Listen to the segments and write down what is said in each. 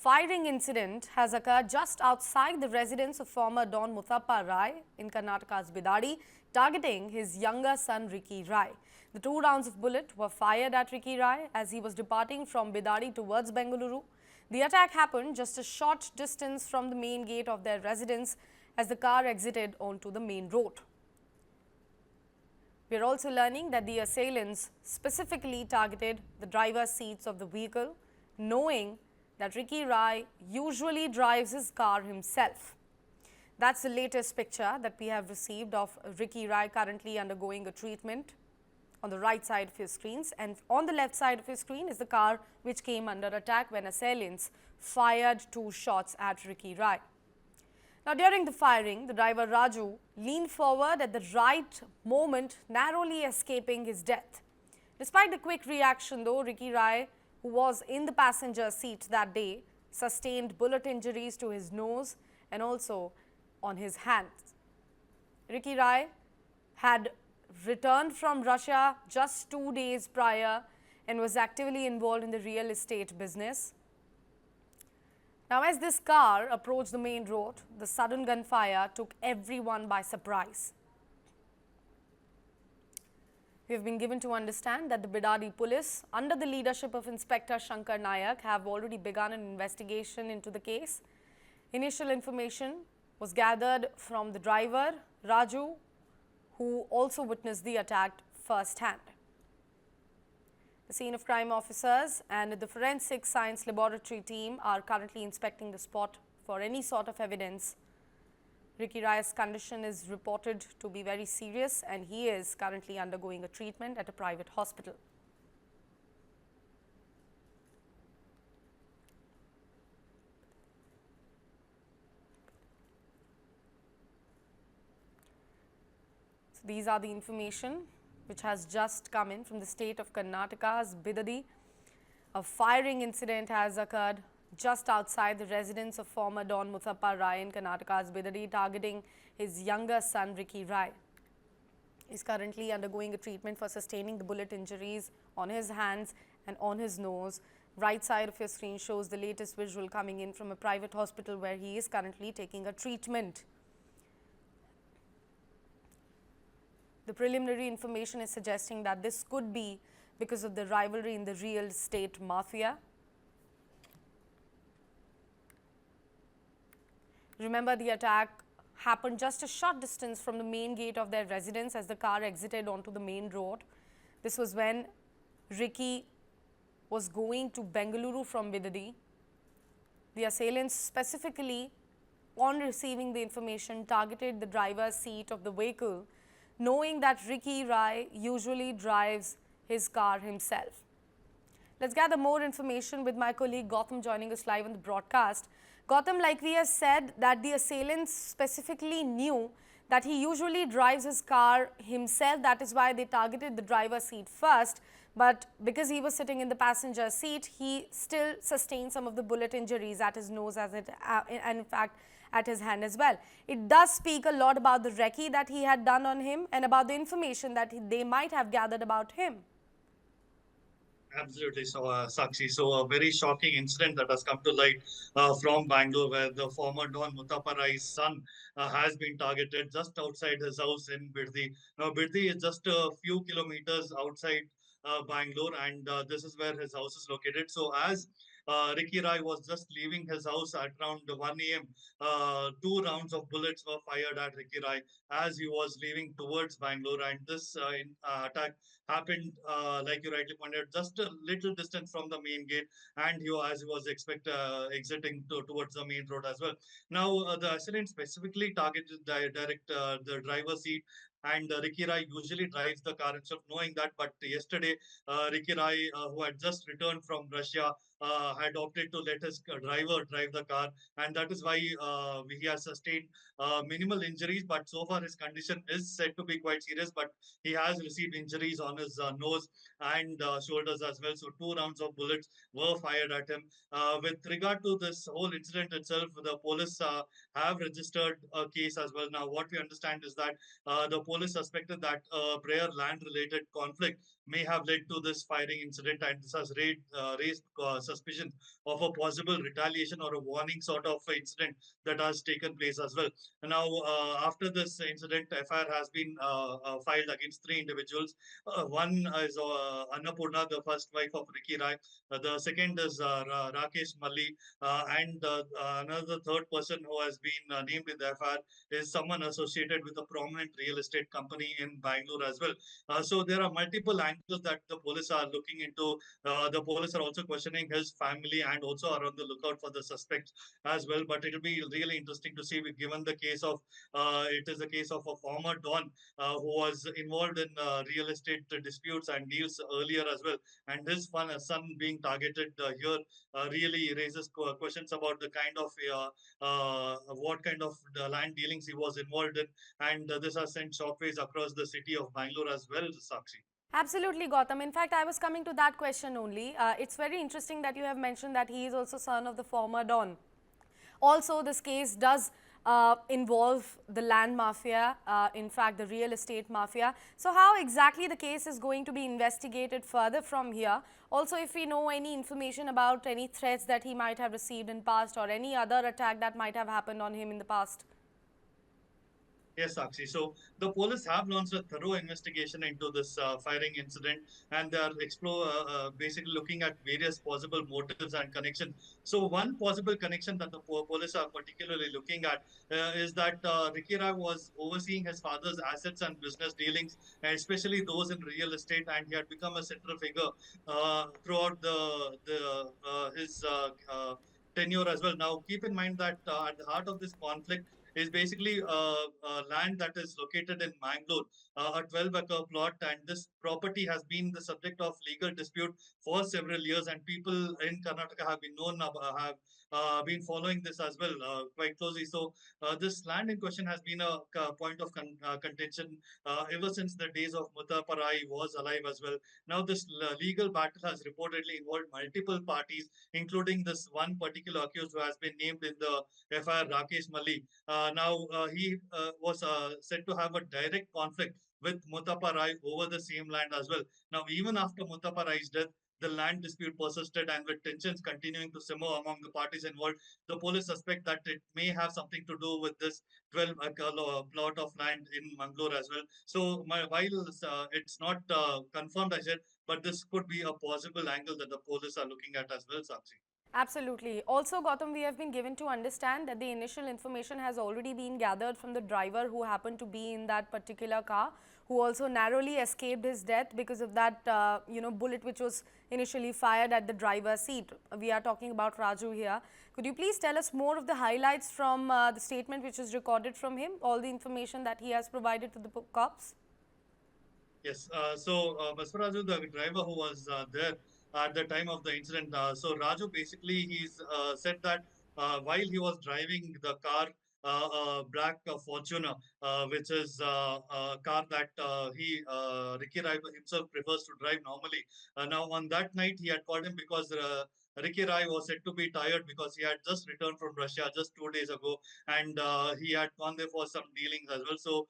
firing incident has occurred just outside the residence of former Don Muthappa Rai in Karnataka's Bidadi, targeting his younger son Ricky Rai. The 2 rounds of bullet were fired at Ricky Rai as he was departing from Bidadi towards Bengaluru. The attack happened just a short distance from the main gate of their residence as the car exited onto the main road. We are also learning that the assailants specifically targeted the driver's seats of the vehicle, knowing that Ricky Rai usually drives his car himself. That's the latest picture that we have received of Ricky Rai currently undergoing a treatment on the right side of his screens, and on the left side of his screen is the car which came under attack when assailants fired 2 shots at Ricky Rai. Now, during the firing, the driver Raju leaned forward at the right moment, narrowly escaping his death. Despite the quick reaction though, Ricky Rai, who was in the passenger seat that day, sustained bullet injuries to his nose and also on his hands. Ricky Rai had returned from Russia just 2 days prior and was actively involved in the real estate business. Now, as this car approached the main road, the sudden gunfire took everyone by surprise. We have been given to understand that the Bidadi police, under the leadership of Inspector Shankar Nayak, have already begun an investigation into the case. Initial information was gathered from the driver, Raju, who also witnessed the attack firsthand. The scene of crime officers and the forensic science laboratory team are currently inspecting the spot for any sort of evidence. Ricky Rai's condition is reported to be very serious and he is currently undergoing a treatment at a private hospital. So these are the information which has just come in from the state of Karnataka's Bidadi. A firing incident has occurred just outside the residence of former Don Muthappa Rai in Karnataka's Bidadi, targeting his younger son Ricky Rai. He is currently undergoing a treatment for sustaining the bullet injuries on his hands and on his nose. Right side of your screen shows the latest visual coming in from a private hospital where he is currently taking a treatment. The preliminary information is suggesting that this could be because of the rivalry in the real estate mafia. Remember, the attack happened just a short distance from the main gate of their residence as the car exited onto the main road. This was when Ricky was going to Bengaluru from Bidadi. The assailants specifically, on receiving the information, targeted the driver's seat of the vehicle, knowing that Ricky Rai usually drives his car himself. Let's gather more information with my colleague Gautam joining us live on the broadcast. Gautam, like we have said, that the assailants specifically knew that he usually drives his car himself. That is why they targeted the driver's seat first. But because he was sitting in the passenger seat, he still sustained some of the bullet injuries at his nose and in fact at his hand as well. It does speak a lot about the recce that he had done on him and about the information that they might have gathered about him. Absolutely. So, Sakshi, so a very shocking incident that has come to light from Bangalore, where the former Don Muthappa Rai's son has been targeted just outside his house in Bidadi. Now, Bidadi is just a few kilometers outside Bangalore, and this is where his house is located. So, as Ricky Rai was just leaving his house at around 1 a.m., 2 rounds of bullets were fired at Ricky Rai as he was leaving towards Bangalore, and this attack happened, like you rightly pointed, just a little distance from the main gate, and as he was exiting towards the main road as well. Now, the assailant specifically targeted the driver's seat, and Ricky Rai usually drives the car himself, knowing that. But yesterday, Ricky Rai, who had just returned from Russia, had opted to let his driver drive the car, and that is why he has sustained minimal injuries. But so far, his condition is said to be quite serious. But he has received injuries on his nose and shoulders as well. So 2 rounds of bullets were fired at him. With regard to this whole incident itself, the police have registered a case as well. Now, what we understand is that the police suspected that prior land-related conflict may have led to this firing incident, and this has raised suspicion of a possible retaliation or a warning sort of incident that has taken place as well. Now, after this incident, FIR has been filed against three individuals. One is Annapurna, the first wife of Ricky Rai. The second is Rakesh Malli, and another third person who has been named in the FIR is someone associated with a prominent real estate company in Bangalore as well. So there are multiple angles that the police are looking into. The police are also questioning his family and also are on the lookout for the suspects as well. But it will be really interesting to see, given the case of it is a case of a former don who was involved in real estate disputes and deals earlier as well, and his son being targeted here really raises questions about the kind of what kind of land dealings he was involved in, and this has sent shockwaves across the city of Bangalore as well, Sakshi. Absolutely, Gautam. In fact, I was coming to that question only. It's very interesting that you have mentioned that he is also son of the former Don. Also, this case does involve the land mafia, in fact, the real estate mafia. So, how exactly the case is going to be investigated further from here? Also, if we know any information about any threats that he might have received in past or any other attack that might have happened on him in the past. Yes, Sakshi. So the police have launched a thorough investigation into this firing incident, and they are basically looking at various possible motives and connections. So one possible connection that the police are particularly looking at is that Ricky Rai was overseeing his father's assets and business dealings, especially those in real estate, and he had become a central figure throughout his tenure as well. Now, keep in mind that at the heart of this conflict is basically land that is located in Mangalore, a 12-acre plot, and this property has been the subject of legal dispute for several years, and people in Karnataka have have been following this as well quite closely. So this land in question has been a point of contention ever since the days of Muthappa Rai was alive as well. Now this legal battle has reportedly involved multiple parties, including this one particular accused who has been named in the FIR, Rakesh Malli. Now, he was said to have a direct conflict with Muthappa Rai over the same land as well. Now, even after Muthappa Rai's death, the land dispute persisted, and with tensions continuing to simmer among the parties involved, the police suspect that it may have something to do with this 12-acre plot of land in Mangalore as well. So, while it's not confirmed as yet, but this could be a possible angle that the police are looking at as well, Sakshi. Absolutely. Also, Gautam, we have been given to understand that the initial information has already been gathered from the driver who happened to be in that particular car, who also narrowly escaped his death because of that, bullet which was initially fired at the driver's seat. We are talking about Raju here. Could you please tell us more of the highlights from the statement which is recorded from him, all the information that he has provided to the cops? Yes. So, Baswaraju, the driver who was there at the time of the incident, so Raju basically he's said that while he was driving the car, black Fortuner, which is a car that Ricky Rai himself prefers to drive normally. Now, on that night, he had called him because Ricky Rai was said to be tired because he had just returned from Russia just 2 days ago, and he had gone there for some dealings as well. So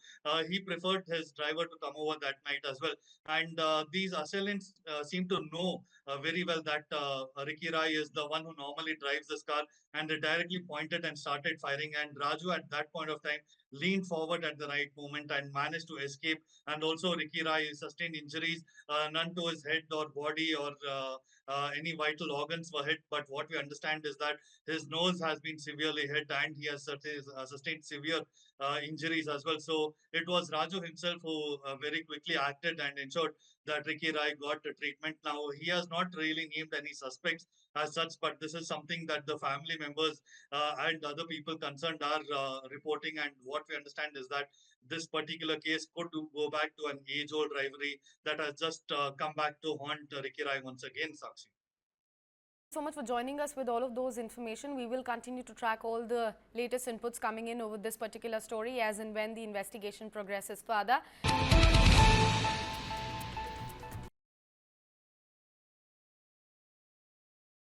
he preferred his driver to come over that night as well. And these assailants seem to know very well that Ricky Rai is the one who normally drives this car, and they directly pointed and started firing. And Raju, at that point of time, leaned forward at the right moment and managed to escape. And also, Ricky Rai sustained injuries, none to his head or body or any vital organs were hit. But what we understand is that his nose has been severely hit and he has sustained severe injuries as well. So it was Raju himself who very quickly acted and ensured that Ricky Rai got the treatment. Now, he has not really named any suspects as such, but this is something that the family members and other people concerned are reporting. And what we understand is that this particular case could go back to an age-old rivalry that has just come back to haunt Ricky Rai once again, Sakshi. So much for joining us with all of those information. We will continue to track all the latest inputs coming in over this particular story as and when the investigation progresses further.